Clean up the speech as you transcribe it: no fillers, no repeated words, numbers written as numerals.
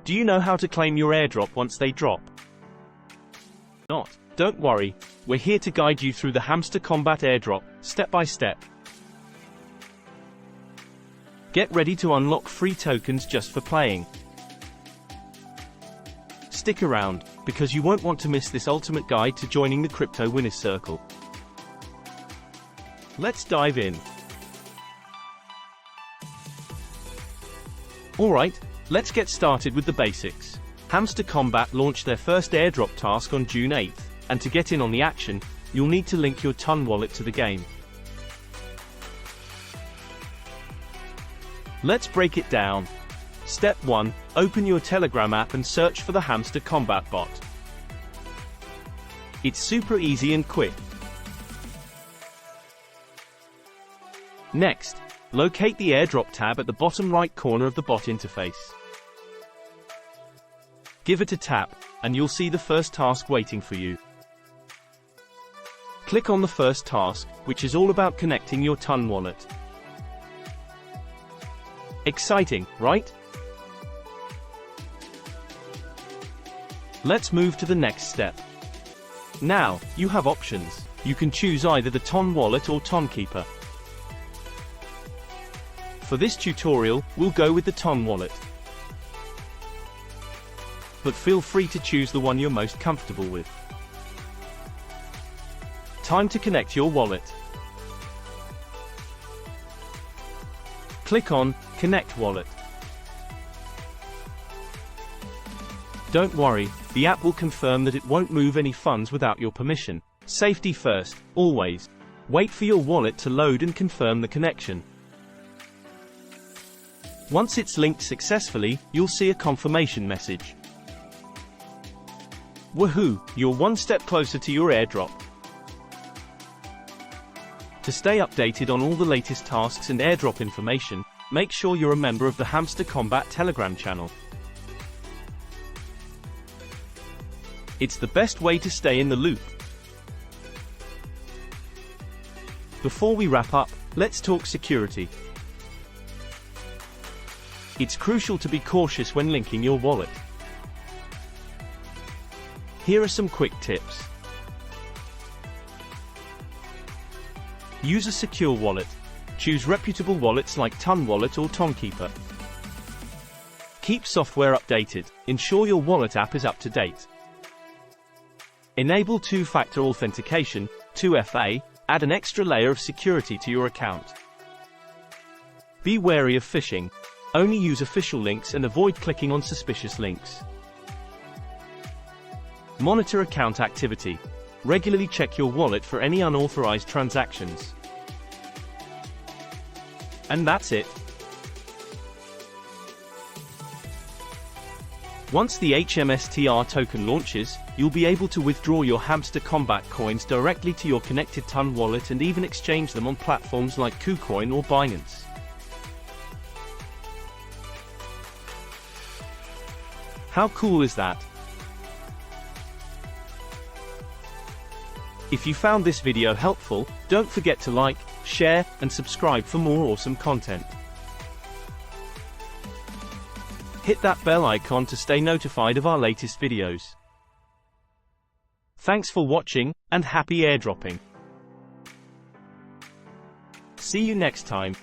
Do you know how to claim your airdrop once they drop? Not? Don't worry, we're here to guide you through the Hamster Kombat Airdrop, step by step. Get ready to unlock free tokens just for playing. Stick around, because you won't want to miss this ultimate guide to joining the crypto winner's circle. Let's dive in. Alright, let's get started with the basics. Hamster Kombat launched their first airdrop task on June 8th, and to get in on the action, you'll need to link your Ton wallet to the game. Let's break it down. Step 1. Open your Telegram app and search for the Hamster Kombat bot. It's super easy and quick. Next, locate the airdrop tab at the bottom right corner of the bot interface. Give it a tap, and you'll see the first task waiting for you. Click on the first task, which is all about connecting your Ton wallet. Exciting, right? Let's move to the next step. Now, you have options. You can choose either the Ton wallet or Tonkeeper. For this tutorial, we'll go with the Ton wallet. But feel free to choose the one you're most comfortable with. Time to connect your wallet. Click on Connect Wallet. Don't worry, the app will confirm that it won't move any funds without your permission. Safety first, always. Wait for your wallet to load and confirm the connection. Once it's linked successfully, you'll see a confirmation message. Woohoo! You're one step closer to your airdrop. To stay updated on all the latest tasks and airdrop information, make sure you're a member of the Hamster Kombat Telegram channel. It's the best way to stay in the loop. Before we wrap up, let's talk security. It's crucial to be cautious when linking your wallet. Here are some quick tips. Use a secure wallet. Choose reputable wallets like Ton Wallet or Tonkeeper. Keep software updated. Ensure your wallet app is up to date. Enable two-factor authentication, 2FA, add an extra layer of security to your account. Be wary of phishing. Only use official links and avoid clicking on suspicious links. Monitor account activity. Regularly check your wallet for any unauthorized transactions. And that's it. Once the HMSTR token launches, you'll be able to withdraw your Hamster Kombat coins directly to your connected Ton wallet and even exchange them on platforms like KuCoin or Binance. How cool is that? If you found this video helpful, don't forget to like, share, and subscribe for more awesome content. Hit that bell icon to stay notified of our latest videos. Thanks for watching, and happy airdropping. See you next time.